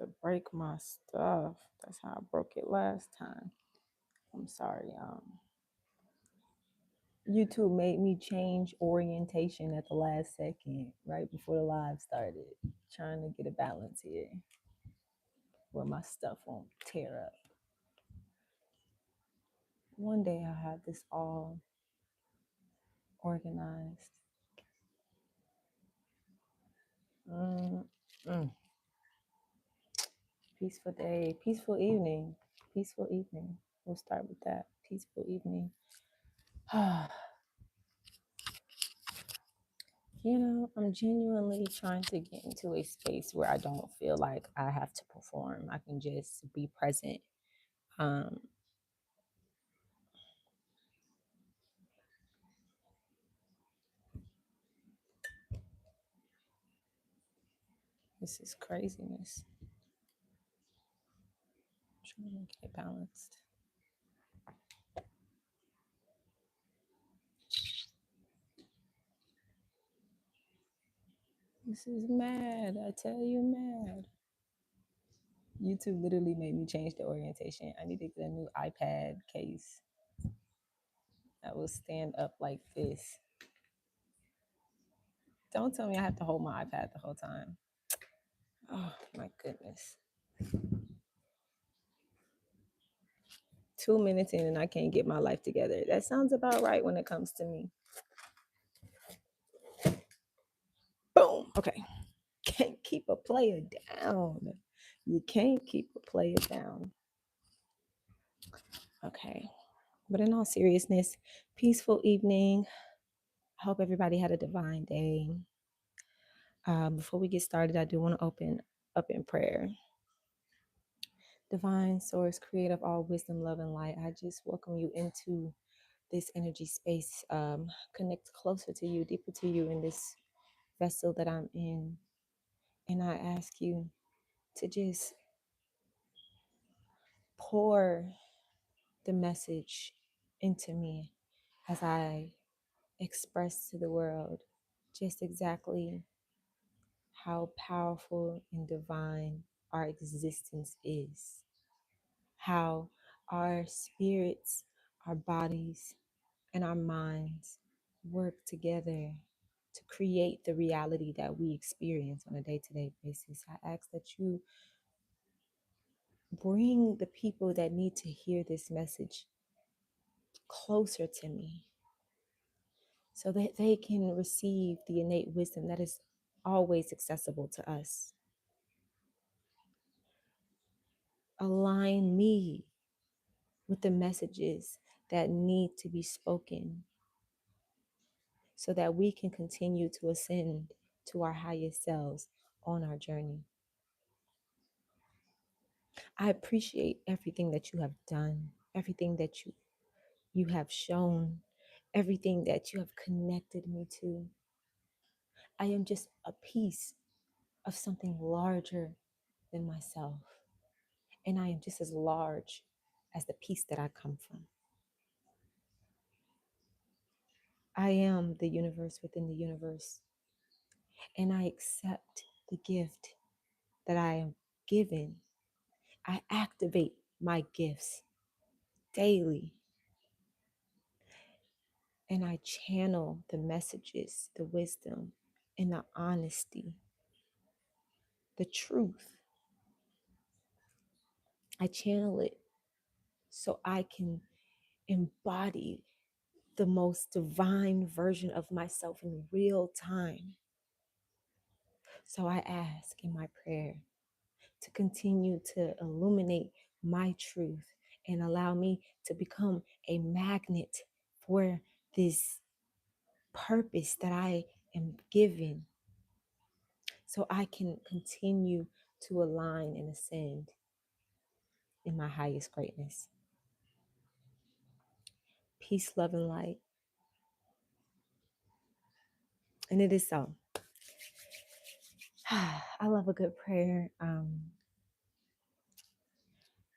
to break my stuff. That's how I broke it last time. I'm sorry. YouTube made me change orientation at the last second, right before the live started. Trying to get a balance here where my stuff won't tear up. One day I'll have this all organized. Mm-mm. Peaceful day, peaceful evening, peaceful evening. We'll start with that. Peaceful evening. I'm genuinely trying to get into a space where I don't feel like I have to perform. I can just be present. Um, this is craziness. I'm trying to get balanced. This is mad. I tell you, mad. YouTube literally made me change the orientation. I need to get a new iPad case that will stand up like this. Don't tell me I have to hold my iPad the whole time. Oh my goodness. 2 minutes in and I can't get my life together. That sounds about right when it comes to me. Boom. Okay. Can't keep a player down. You can't keep a player down. Okay. But in all seriousness, peaceful evening. I hope everybody had a divine day. Before we get started, I do want to open up in prayer. Divine source, creator of all wisdom, love, and light, I just welcome you into this energy space. Connect closer to you, deeper to you in this vessel that I'm in. And I ask you to just pour the message into me as I express to the world just exactly how powerful and divine our existence is, how our spirits, our bodies, and our minds work together to create the reality that we experience on a day-to-day basis. I ask that you bring the people that need to hear this message closer to me so that they can receive the innate wisdom that is always accessible to us. Align me with the messages that need to be spoken so that we can continue to ascend to our highest selves on our journey. I appreciate everything that you have done, everything that you have shown, everything that you have connected me to. I am just a piece of something larger than myself. And I am just as large as the piece that I come from. I am the universe within the universe. And I accept the gift that I am given. I activate my gifts daily. And I channel the messages, the wisdom, and the honesty, the truth. I channel it so I can embody the most divine version of myself in real time. So I ask in my prayer to continue to illuminate my truth and allow me to become a magnet for this purpose that I am given, so I can continue to align and ascend in my highest greatness. Peace, love, and light. And it is so. I love a good prayer.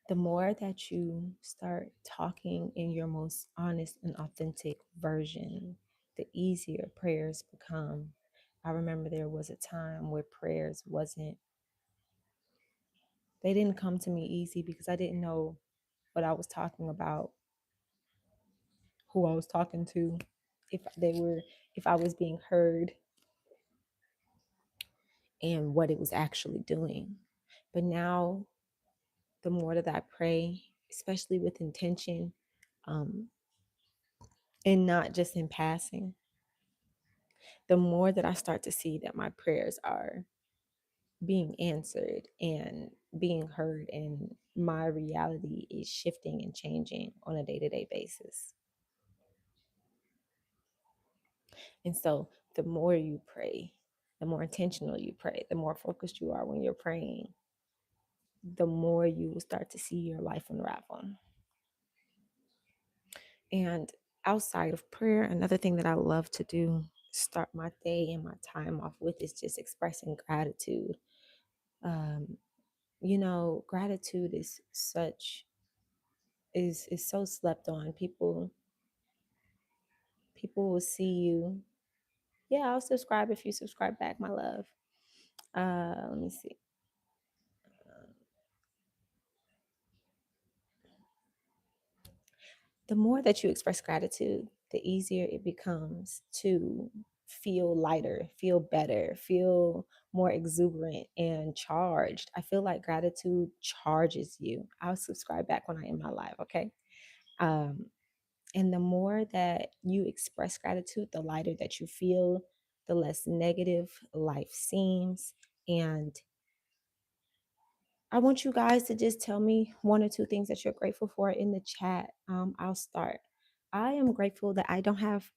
The more that you start talking in your most honest and authentic version, the easier prayers become. I remember there was a time where prayers wasn't They didn't come to me easy because I didn't know what I was talking about, who I was talking to, if they were, if I was being heard, and what it was actually doing. But now, the more that I pray, especially with intention, um, and not just in passing, the more that I start to see that my prayers are being answered and being heard, and my reality is shifting and changing on a day-to-day basis. And so the more you pray, the more intentional you pray, the more focused you are when you're praying, the more you will start to see your life unravel. And outside of prayer, another thing that I love to do, start my day and my time off with, is just expressing gratitude. Um, Gratitude is so slept on. People will see you. Yeah, I'll subscribe if you subscribe back, my love. Let me see. The more that you express gratitude, the easier it becomes to feel lighter, feel better, feel more exuberant and charged. I feel like gratitude charges you. I'll subscribe back when I end my live, okay? Um, and the more that you express gratitude, the lighter that you feel, the less negative life seems. And I want you guys to just tell me one or two things that you're grateful for in the chat. I'll start. I am grateful that I don't have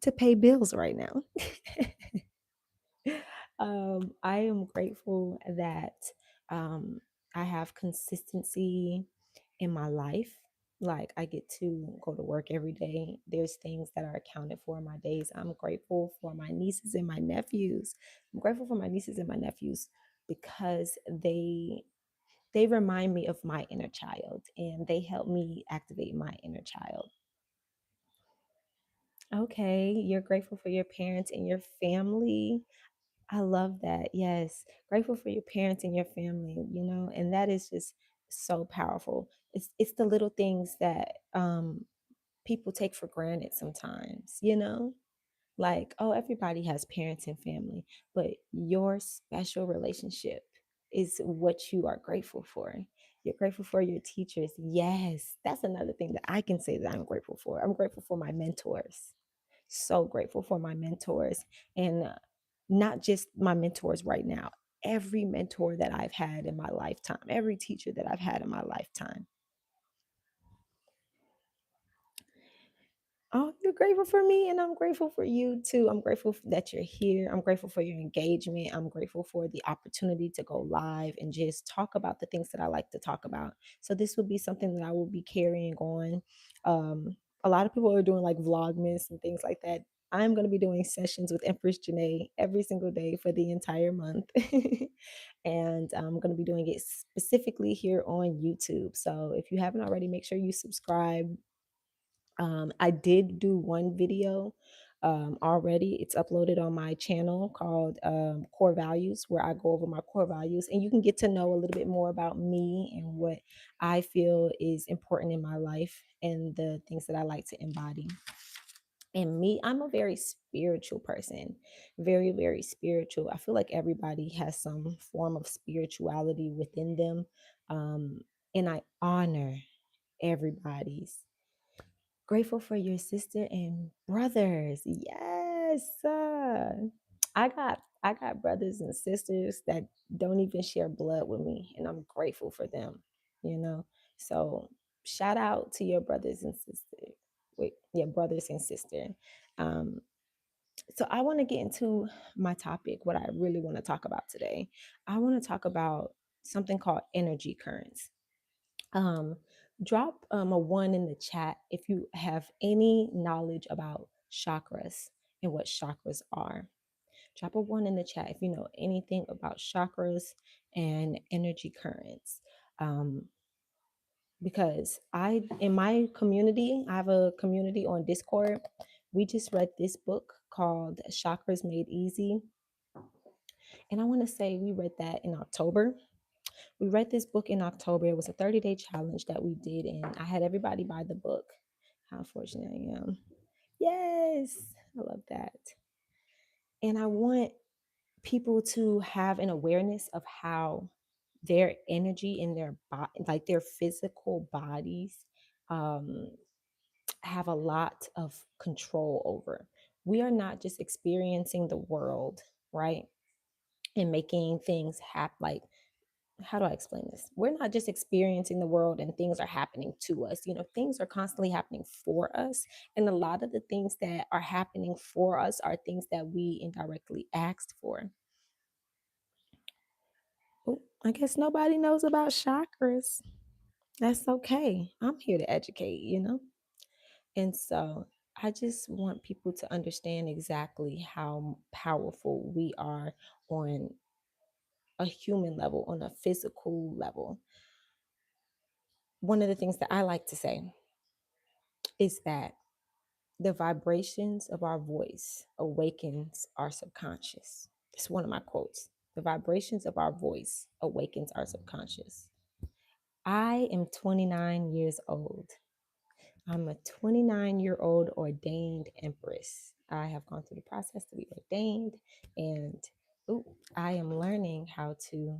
to pay bills right now. I am grateful that um, I have consistency in my life. Like, I get to go to work every day. There's things that are accounted for in my days. I'm grateful for my nieces and my nephews. I'm grateful for my nieces and my nephews because they remind me of my inner child, and they help me activate my inner child. Okay, you're grateful for your parents and your family. I love that. Yes, grateful for your parents and your family, and that is just so powerful. It's the little things that people take for granted sometimes. Like, oh, everybody has parents and family, but your special relationship is what you are grateful for. You're grateful for your teachers. Yes, that's another thing that I can say that I'm grateful for. I'm grateful for my mentors. So grateful for my mentors, and not just my mentors right now, every mentor that I've had in my lifetime, every teacher that I've had in my lifetime. Oh, you're grateful for me, and I'm grateful for you too. I'm grateful that you're here. I'm grateful for your engagement. I'm grateful for the opportunity to go live and just talk about the things that I like to talk about. So this will be something that I will be carrying on. A lot of people are doing like Vlogmas and things like that. I'm going to be doing sessions with Empress Jonae every single day for the entire month. And I'm going to be doing it specifically here on YouTube. So if you haven't already, make sure you subscribe. I did do one video already. It's uploaded on my channel called Core Values, where I go over my core values, and you can get to know a little bit more about me and what I feel is important in my life and the things that I like to embody. And me, I'm a very spiritual person, very, very spiritual. I feel like everybody has some form of spirituality within them. And I honor everybody's. Grateful for your sister and brothers. Yes. I got brothers and sisters that don't even share blood with me, and I'm grateful for them. So shout out to your brothers and sisters. Wait, yeah, brothers and sister. Um, so I want to get into my topic, what I really want to talk about today. I want to talk about something called energy currents. um, Drop a one in the chat if you have any knowledge about chakras and what chakras are. Drop a one in the chat if you know anything about chakras and energy currents. Because in my community, I have a community on Discord. We just read this book called Chakras Made Easy. And I want to say we read that in October. We read this book in October. It was a 30-day challenge that we did, and I had everybody buy the book. How fortunate I am. Yes, I love that. And I want people to have an awareness of how their energy in their body, like their physical bodies, um, have a lot of control over. We are not just experiencing the world, right? And making things happen. Like, how do I explain this? We're not just experiencing the world and things are happening to us. You know, things are constantly happening for us. And a lot of the things that are happening for us are things that we indirectly asked for. Oh, I guess nobody knows about chakras. That's okay. I'm here to educate, you know? And so I just want people to understand exactly how powerful we are on a human level, on a physical level. One of the things that I like to say is that the vibrations of our voice awakens our subconscious. It's one of my quotes. The vibrations of our voice awakens our subconscious. I am 29 years old. I'm a 29-year-old ordained empress. I have gone through the process to be ordained, and I am learning how to.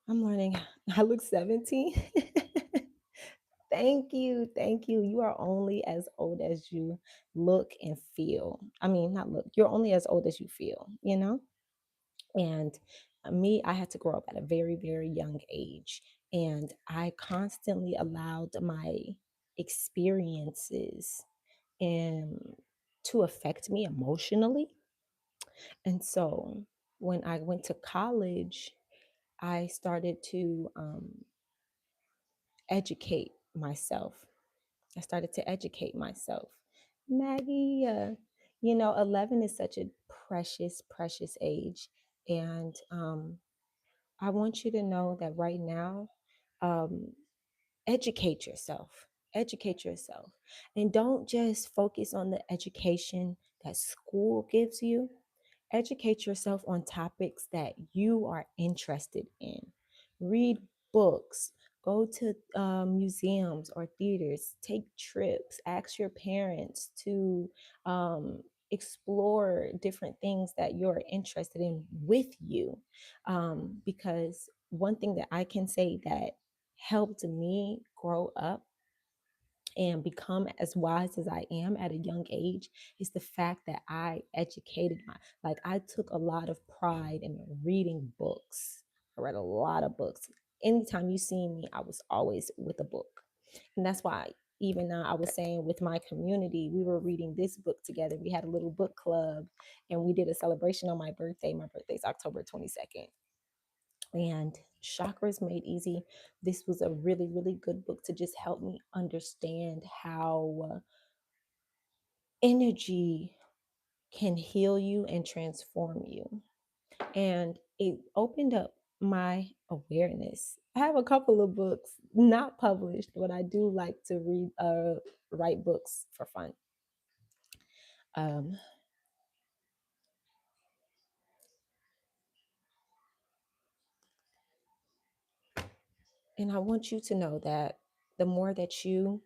I'm learning. I look 17. Thank you. Thank you. You are only as old as you look and feel. I mean, not look, you're only as old as you feel, you know? And me, I had to grow up at a very, very young age. And I constantly allowed my experiences and to affect me emotionally. And so when I went to college, I started to educate myself. I started to educate myself. Maggie, 11 is such a precious, precious age. And I want you to know that right now, um, educate yourself. Educate yourself. And don't just focus on the education that school gives you. Educate yourself on topics that you are interested in. Read books, go to museums or theaters, take trips, ask your parents to explore different things that you're interested in with you. Because one thing that I can say that helped me grow up and become as wise as I am at a young age is the fact that I educated like I took a lot of pride in reading books. I read a lot of books. Anytime you see me, I was always with a book. And that's why even now I was saying with my community, we were reading this book together. We had a little book club and we did a celebration on my birthday. My birthday's October 22nd. And Chakras Made Easy. This was a really, really good book to just help me understand how energy can heal you and transform you. And it opened up my awareness. I have a couple of books not published, but I do like to write books for fun. Um, and I want you to know that the more that you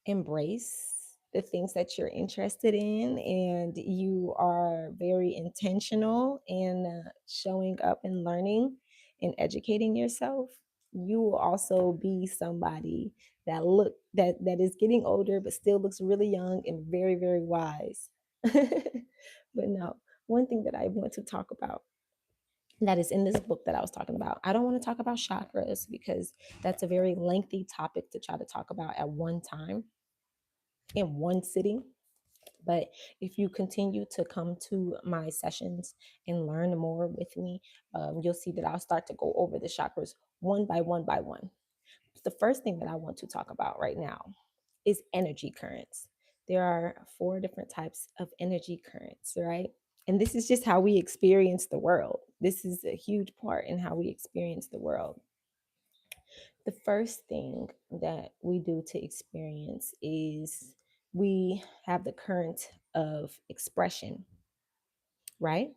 embrace the things that you're interested in and you are very intentional in showing up and learning and educating yourself, you will also be somebody that is getting older but still looks really young and very, very wise. But no, one thing that I want to talk about that is in this book that I was talking about. I don't want to talk about chakras because that's a very lengthy topic to try to talk about at one time in one sitting. But if you continue to come to my sessions and learn more with me, you'll see that I'll start to go over the chakras one by one by one. The first thing that I want to talk about right now is energy currents. There are 4 different types of energy currents, right? And this is just how we experience the world. This is a huge part in how we experience the world. The first thing that we do to experience is we have the current of expression, right?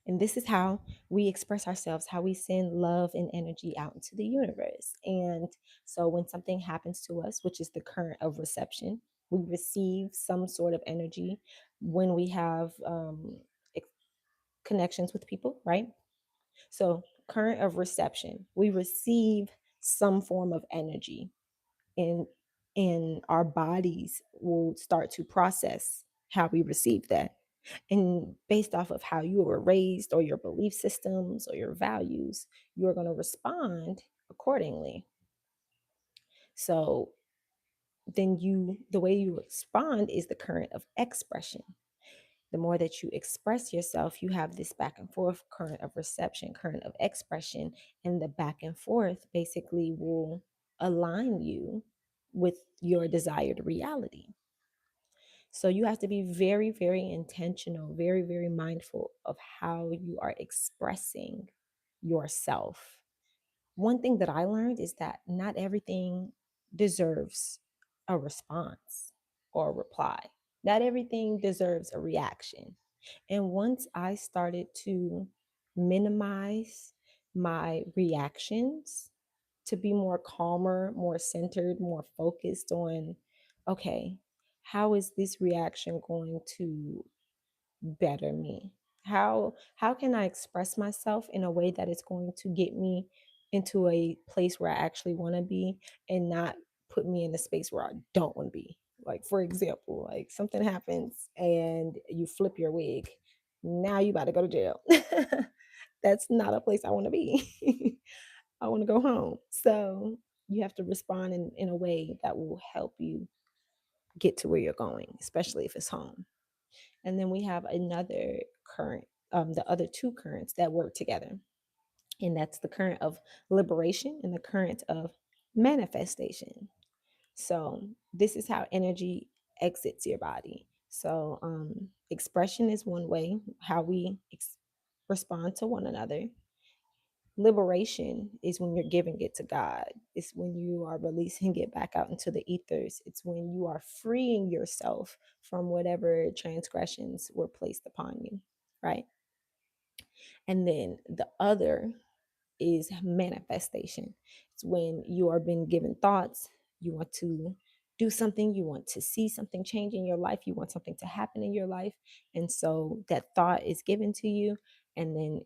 And this is how we express ourselves, how we send love and energy out into the universe. And so when something happens to us, which is the current of reception, we receive some sort of energy when we have connections with people, right? So, current of reception, we receive some form of energy, and our bodies will start to process how we receive that. And based off of how you were raised or your belief systems or your values, you're going to respond accordingly. So, then the way you respond is the current of expression. The more that you express yourself, you have this back and forth current of reception, current of expression, and the back and forth basically will align you with your desired reality. So you have to be very, very intentional, very, very mindful of how you are expressing yourself. One thing that I learned is that not everything deserves a response or a reply. Not everything deserves a reaction. And once I started to minimize my reactions, to be more calmer, more centered, more focused on, okay, how is this reaction going to better me? How can I express myself in a way that is going to get me into a place where I actually want to be, and not put me in a space where I don't want to be? Like, for example, like something happens and you flip your wig. Now you about to go to jail. That's not a place I want to be. I want to go home. So you have to respond in a way that will help you get to where you're going, especially if it's home. And then we have another current, the other two currents that work together. And that's the current of liberation and the current of manifestation. So this is how energy exits your body. So expression is one way, how we respond to one another. Liberation is when you're giving it to God. It's when you are releasing it back out into the ethers. It's when you are freeing yourself from whatever transgressions were placed upon you, right? And then the other is manifestation. It's when you are being given thoughts, you want to do something, you want to see something change in your life, you want something to happen in your life. And so that thought is given to you, and then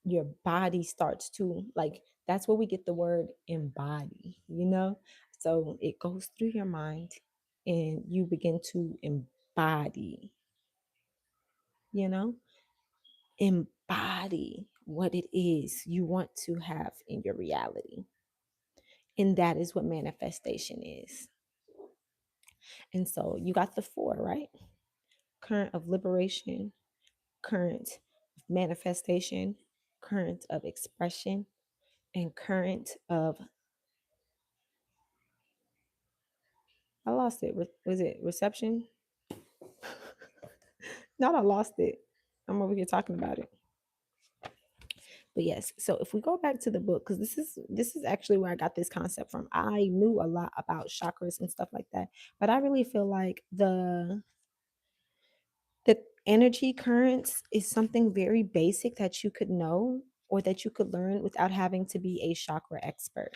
your body starts to, like, that's where we get the word embody. So it goes through your mind and you begin to embody, you know embody what it is you want to have in your reality. And that is what manifestation is. And so you got the four, right? Current of liberation, current of manifestation, current of expression, and current of, I lost it. Was it reception? Not, I lost it. I'm over here talking about it. But yes, so if we go back to the book, because this is actually where I got this concept from. I knew a lot about chakras and stuff like that, but I really feel like the energy currents is something very basic that you could know or that you could learn without having to be a chakra expert.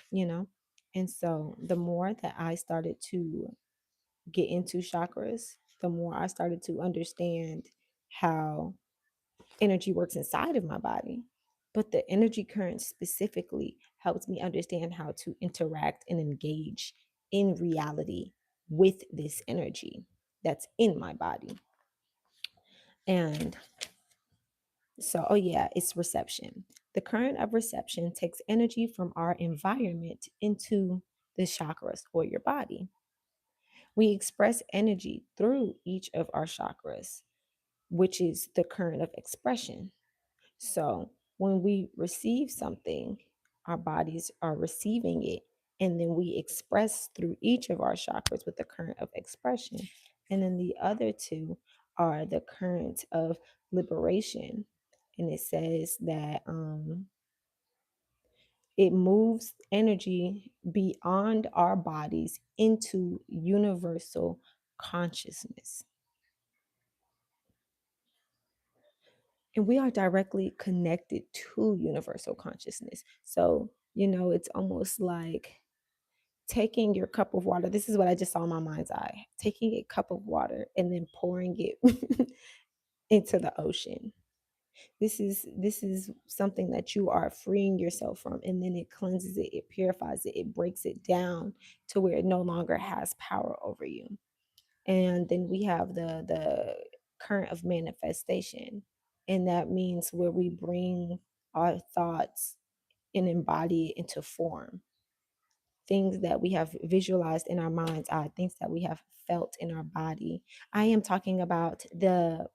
And so the more that I started to get into chakras, the more I started to understand how energy works inside of my body. But the energy current specifically helps me understand how to interact and engage in reality with this energy that's in my body. And so, oh yeah, it's reception. The current of reception takes energy from our environment into the chakras or your body. We express energy through each of our chakras, which is the current of expression. So when we receive something, our bodies are receiving it, and then we express through each of our chakras with the current of expression. And then the other two are the current of liberation. And it says that it moves energy beyond our bodies into universal consciousness. And we are directly connected to universal consciousness. So, it's almost like taking your cup of water. This is what I just saw in my mind's eye. Taking a cup of water and then pouring it into the ocean. This is something that you are freeing yourself from, and then it cleanses it, it purifies it, it breaks it down to where it no longer has power over you. And then we have the current of manifestation, and that means where we bring our thoughts and embody it into form, things that we have visualized in our mind's eye, things that we have felt in our body. I am talking about the